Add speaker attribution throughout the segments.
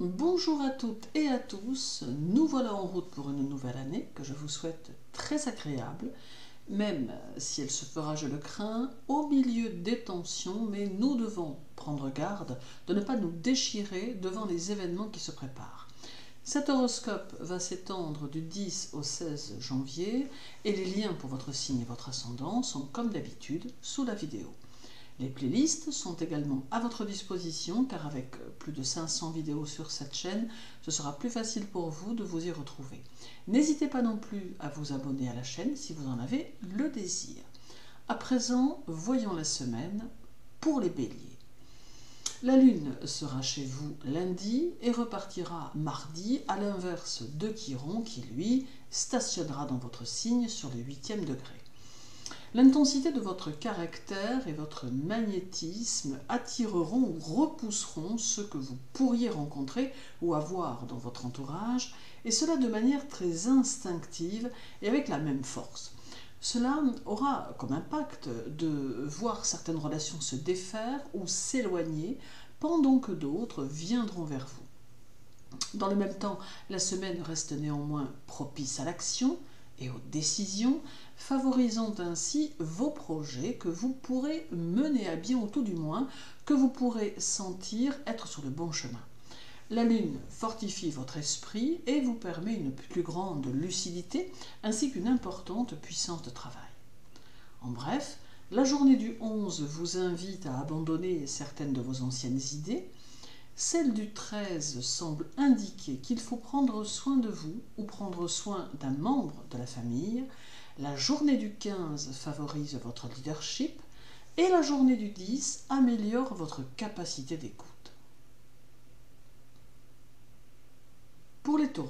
Speaker 1: Bonjour à toutes et à tous, nous voilà en route pour une nouvelle année que je vous souhaite très agréable, même si elle se fera, je le crains, au milieu des tensions, mais nous devons prendre garde de ne pas nous déchirer devant les événements qui se préparent. Cet horoscope va s'étendre du 10 au 16 janvier et les liens pour votre signe et votre ascendant sont comme d'habitude sous la vidéo. Les playlists sont également à votre disposition car avec plus de 500 vidéos sur cette chaîne, ce sera plus facile pour vous de vous y retrouver. N'hésitez pas non plus à vous abonner à la chaîne si vous en avez le désir. À présent, voyons la semaine pour les béliers. La lune sera chez vous lundi et repartira mardi à l'inverse de Chiron qui, lui, stationnera dans votre signe sur le 8e degré. L'intensité de votre caractère et votre magnétisme attireront ou repousseront ceux que vous pourriez rencontrer ou avoir dans votre entourage, et cela de manière très instinctive et avec la même force. Cela aura comme impact de voir certaines relations se défaire ou s'éloigner pendant que d'autres viendront vers vous. Dans le même temps, la semaine reste néanmoins propice à l'action et aux décisions, favorisant ainsi vos projets que vous pourrez mener à bien, ou tout du moins que vous pourrez sentir être sur le bon chemin. La lune fortifie votre esprit et vous permet une plus grande lucidité ainsi qu'une importante puissance de travail. En bref, la journée du 11 vous invite à abandonner certaines de vos anciennes idées. Celle du 13 semble indiquer qu'il faut prendre soin de vous ou prendre soin d'un membre de la famille. La journée du 15 favorise votre leadership et la journée du 10 améliore votre capacité d'écoute. Pour les taureaux,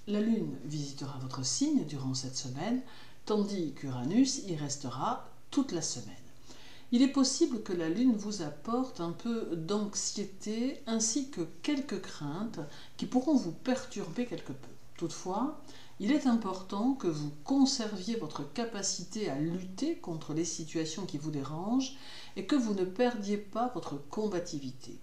Speaker 1: la lune visitera votre signe durant cette semaine, tandis qu'Uranus y restera toute la semaine. Il est possible que la lune vous apporte un peu d'anxiété ainsi que quelques craintes qui pourront vous perturber quelque peu. Toutefois, il est important que vous conserviez votre capacité à lutter contre les situations qui vous dérangent et que vous ne perdiez pas votre combativité.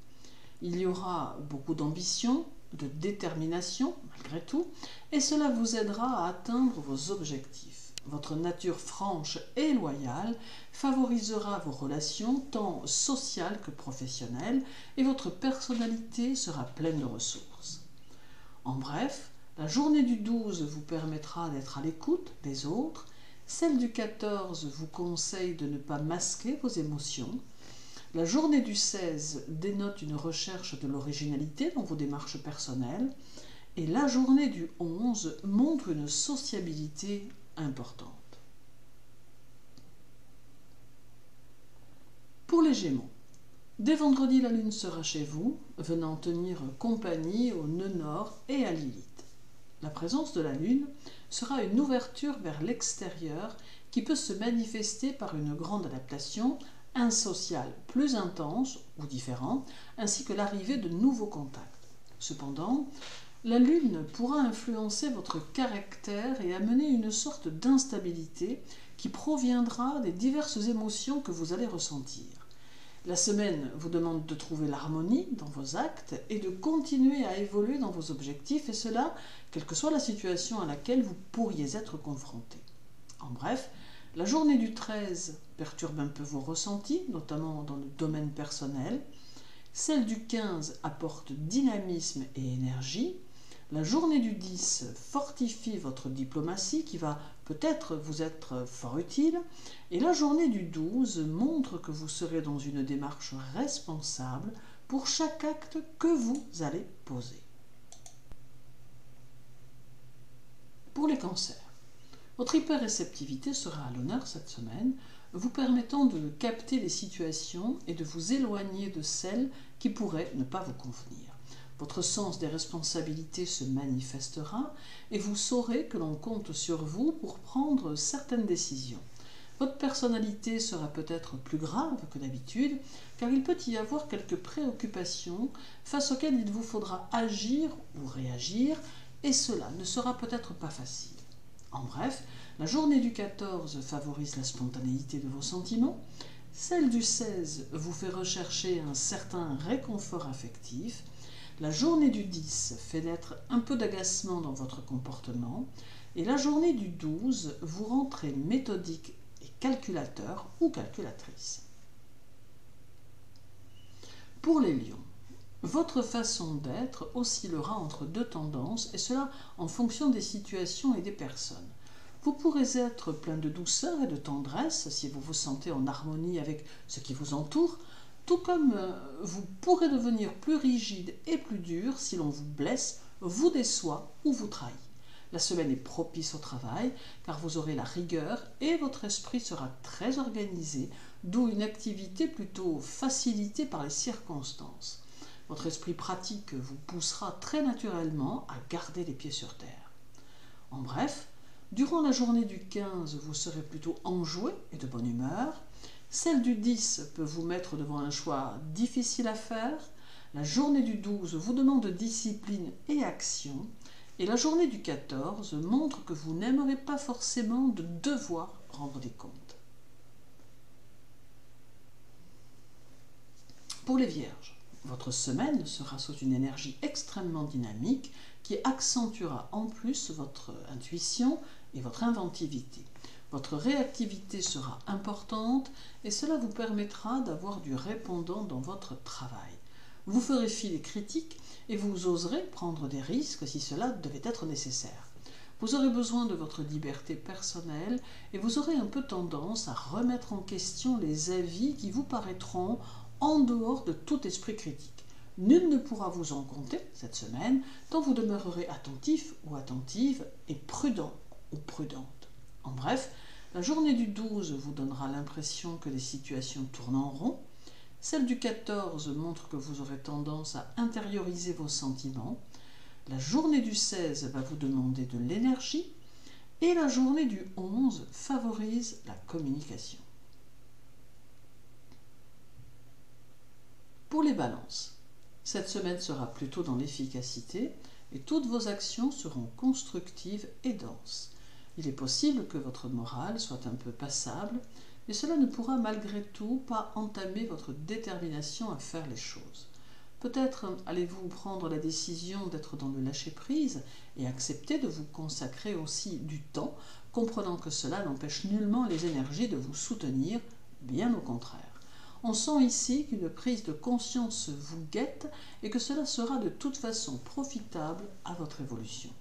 Speaker 1: Il y aura beaucoup d'ambition, de détermination malgré tout, et cela vous aidera à atteindre vos objectifs. Votre nature franche et loyale favorisera vos relations tant sociales que professionnelles et votre personnalité sera pleine de ressources. En bref, la journée du 12 vous permettra d'être à l'écoute des autres, celle du 14 vous conseille de ne pas masquer vos émotions, la journée du 16 dénote une recherche de l'originalité dans vos démarches personnelles et la journée du 11 montre une sociabilité importante. Pour les Gémeaux, dès vendredi, la lune sera chez vous, venant tenir compagnie au nœud nord et à Lilith. La présence de la lune sera une ouverture vers l'extérieur qui peut se manifester par une grande adaptation, un social plus intense ou différent, ainsi que l'arrivée de nouveaux contacts. Cependant, la lune pourra influencer votre caractère et amener une sorte d'instabilité qui proviendra des diverses émotions que vous allez ressentir. La semaine vous demande de trouver l'harmonie dans vos actes et de continuer à évoluer dans vos objectifs, et cela, quelle que soit la situation à laquelle vous pourriez être confronté. En bref, la journée du 13 perturbe un peu vos ressentis, notamment dans le domaine personnel. Celle du 15 apporte dynamisme et énergie. La journée du 10 fortifie votre diplomatie qui va peut-être vous être fort utile. Et la journée du 12 montre que vous serez dans une démarche responsable pour chaque acte que vous allez poser. Pour les cancers, votre hyperréceptivité sera à l'honneur cette semaine, vous permettant de capter les situations et de vous éloigner de celles qui pourraient ne pas vous convenir. Votre sens des responsabilités se manifestera et vous saurez que l'on compte sur vous pour prendre certaines décisions. Votre personnalité sera peut-être plus grave que d'habitude, car il peut y avoir quelques préoccupations face auxquelles il vous faudra agir ou réagir, et cela ne sera peut-être pas facile. En bref, la journée du 14 favorise la spontanéité de vos sentiments, celle du 16 vous fait rechercher un certain réconfort affectif, La journée du 10 fait naître un peu d'agacement dans votre comportement et la journée du 12 vous rend très méthodique et calculateur ou calculatrice. Pour les lions, votre façon d'être oscillera entre deux tendances et cela en fonction des situations et des personnes. Vous pourrez être plein de douceur et de tendresse si vous vous sentez en harmonie avec ce qui vous entoure, tout comme vous pourrez devenir plus rigide et plus dur si l'on vous blesse, vous déçoit ou vous trahit. La semaine est propice au travail car vous aurez la rigueur et votre esprit sera très organisé, d'où une activité plutôt facilitée par les circonstances. Votre esprit pratique vous poussera très naturellement à garder les pieds sur terre. En bref, durant la journée du 15, vous serez plutôt enjoué et de bonne humeur. Celle du 10 peut vous mettre devant un choix difficile à faire. La journée du 12 vous demande discipline et action. Et la journée du 14 montre que vous n'aimerez pas forcément de devoir rendre des comptes. Pour les Vierges, votre semaine sera sous une énergie extrêmement dynamique qui accentuera en plus votre intuition et votre inventivité. Votre réactivité sera importante et cela vous permettra d'avoir du répondant dans votre travail. Vous ferez fi des critiques et vous oserez prendre des risques si cela devait être nécessaire. Vous aurez besoin de votre liberté personnelle et vous aurez un peu tendance à remettre en question les avis qui vous paraîtront en dehors de tout esprit critique. Nul ne pourra vous en compter cette semaine tant vous demeurerez attentif ou attentive et prudent ou prudente. En bref, la journée du 12 vous donnera l'impression que les situations tournent en rond. Celle du 14 montre que vous aurez tendance à intérioriser vos sentiments. La journée du 16 va vous demander de l'énergie. Et la journée du 11 favorise la communication. Pour les balances, cette semaine sera plutôt dans l'efficacité et toutes vos actions seront constructives et denses. Il est possible que votre morale soit un peu passable, mais cela ne pourra malgré tout pas entamer votre détermination à faire les choses. Peut-être allez-vous prendre la décision d'être dans le lâcher-prise et accepter de vous consacrer aussi du temps, comprenant que cela n'empêche nullement les énergies de vous soutenir, bien au contraire. On sent ici qu'une prise de conscience vous guette et que cela sera de toute façon profitable à votre évolution.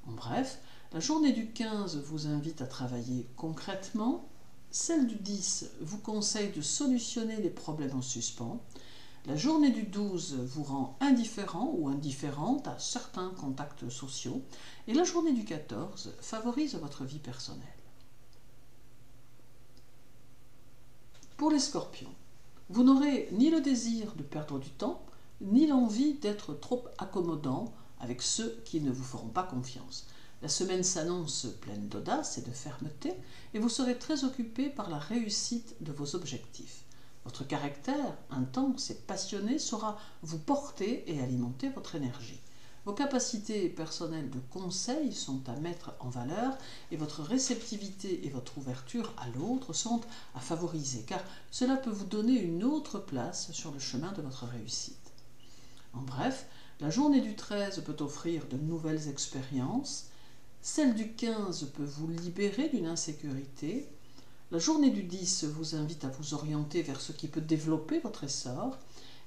Speaker 1: En bref, la journée du 15 vous invite à travailler concrètement. Celle du 10 vous conseille de solutionner les problèmes en suspens. La journée du 12 vous rend indifférent ou indifférente à certains contacts sociaux. Et la journée du 14 favorise votre vie personnelle. Pour les Scorpions, vous n'aurez ni le désir de perdre du temps, ni l'envie d'être trop accommodant avec ceux qui ne vous feront pas confiance. La semaine s'annonce pleine d'audace et de fermeté et vous serez très occupé par la réussite de vos objectifs. Votre caractère intense et passionné saura vous porter et alimenter votre énergie. Vos capacités personnelles de conseil sont à mettre en valeur et votre réceptivité et votre ouverture à l'autre sont à favoriser car cela peut vous donner une autre place sur le chemin de votre réussite. En bref, la journée du 13 peut offrir de nouvelles expériences. Celle du 15 peut vous libérer d'une insécurité. La journée du 10 vous invite à vous orienter vers ce qui peut développer votre essor.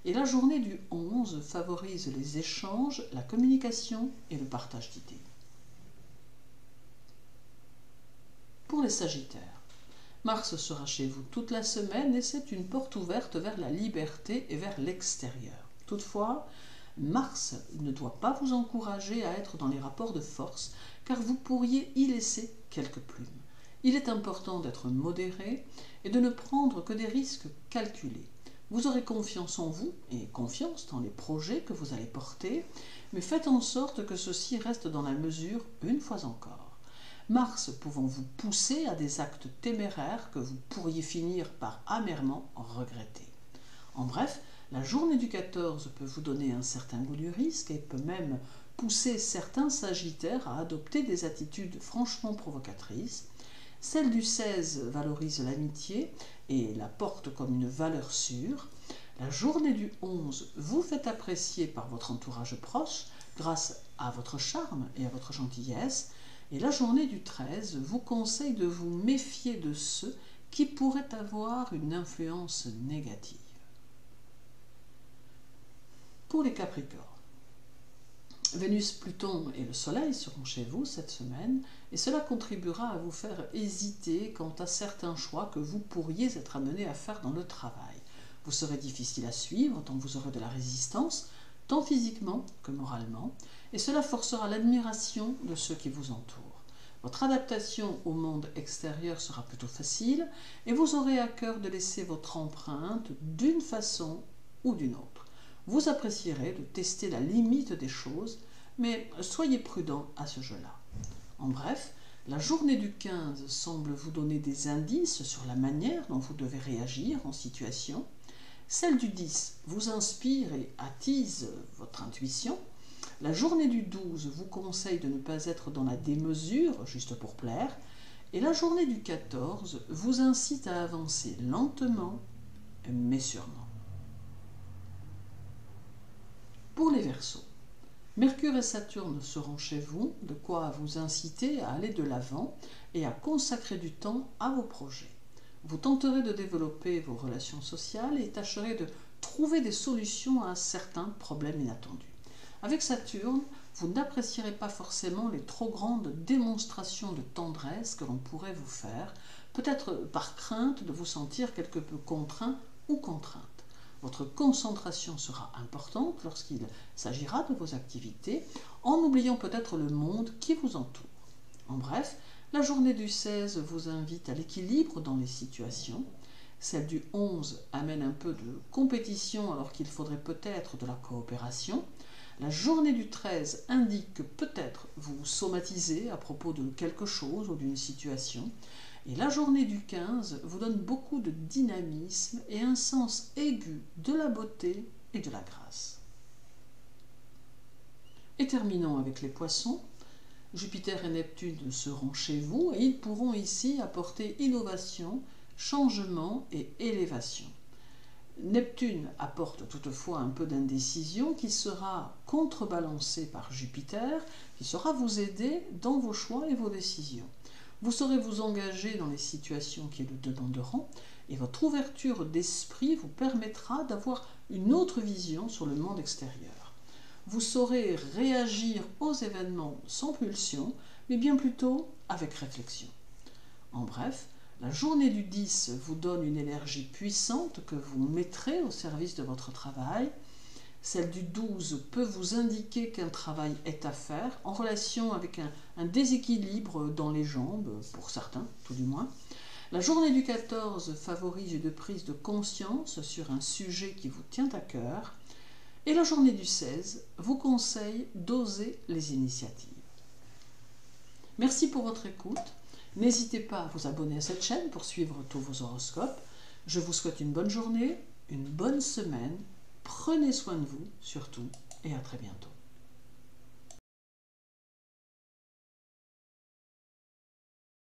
Speaker 1: Et la journée du 11 favorise les échanges, la communication et le partage d'idées. Pour les Sagittaires, Mars sera chez vous toute la semaine et c'est une porte ouverte vers la liberté et vers l'extérieur. Toutefois, Mars ne doit pas vous encourager à être dans les rapports de force car vous pourriez y laisser quelques plumes. Il est important d'être modéré et de ne prendre que des risques calculés. Vous aurez confiance en vous et confiance dans les projets que vous allez porter, mais faites en sorte que ceci reste dans la mesure une fois encore. Mars pouvant vous pousser à des actes téméraires que vous pourriez finir par amèrement regretter. En bref, la journée du 14 peut vous donner un certain goût du risque et peut même pousser certains Sagittaires à adopter des attitudes franchement provocatrices. Celle du 16 valorise l'amitié et la porte comme une valeur sûre. La journée du 11 vous fait apprécier par votre entourage proche grâce à votre charme et à votre gentillesse. Et la journée du 13 vous conseille de vous méfier de ceux qui pourraient avoir une influence négative. Pour les Capricornes, Vénus, Pluton et le Soleil seront chez vous cette semaine et cela contribuera à vous faire hésiter quant à certains choix que vous pourriez être amené à faire dans le travail. Vous serez difficile à suivre tant vous aurez de la résistance, tant physiquement que moralement, et cela forcera l'admiration de ceux qui vous entourent. Votre adaptation au monde extérieur sera plutôt facile et vous aurez à cœur de laisser votre empreinte d'une façon ou d'une autre. Vous apprécierez de tester la limite des choses, mais soyez prudent à ce jeu-là. En bref, la journée du 15 semble vous donner des indices sur la manière dont vous devez réagir en situation. Celle du 10 vous inspire et attise votre intuition. La journée du 12 vous conseille de ne pas être dans la démesure, juste pour plaire. Et la journée du 14 vous incite à avancer lentement, mais sûrement. Pour les Verseaux, Mercure et Saturne seront chez vous, de quoi vous inciter à aller de l'avant et à consacrer du temps à vos projets. Vous tenterez de développer vos relations sociales et tâcherez de trouver des solutions à certains problèmes inattendus. Avec Saturne, vous n'apprécierez pas forcément les trop grandes démonstrations de tendresse que l'on pourrait vous faire, peut-être par crainte de vous sentir quelque peu contraint ou contrainte. Votre concentration sera importante lorsqu'il s'agira de vos activités, en oubliant peut-être le monde qui vous entoure. En bref, la journée du 16 vous invite à l'équilibre dans les situations. Celle du 11 amène un peu de compétition alors qu'il faudrait peut-être de la coopération. La journée du 13 indique que peut-être vous somatisez à propos de quelque chose ou d'une situation. Et la journée du 15 vous donne beaucoup de dynamisme et un sens aigu de la beauté et de la grâce. Et terminons avec les Poissons. Jupiter et Neptune seront chez vous et ils pourront ici apporter innovation, changement et élévation. Neptune apporte toutefois un peu d'indécision qui sera contrebalancée par Jupiter, qui saura vous aider dans vos choix et vos décisions. Vous saurez vous engager dans les situations qui le demanderont et votre ouverture d'esprit vous permettra d'avoir une autre vision sur le monde extérieur. Vous saurez réagir aux événements sans pulsion, mais bien plutôt avec réflexion. En bref, la journée du 10 vous donne une énergie puissante que vous mettrez au service de votre travail. Celle du 12 peut vous indiquer qu'un travail est à faire en relation avec un déséquilibre dans les jambes, pour certains tout du moins. La journée du 14 favorise une prise de conscience sur un sujet qui vous tient à cœur. Et la journée du 16 vous conseille d'oser les initiatives. Merci pour votre écoute. N'hésitez pas à vous abonner à cette chaîne pour suivre tous vos horoscopes. Je vous souhaite une bonne journée, une bonne semaine. Prenez soin de vous, surtout, et à très bientôt.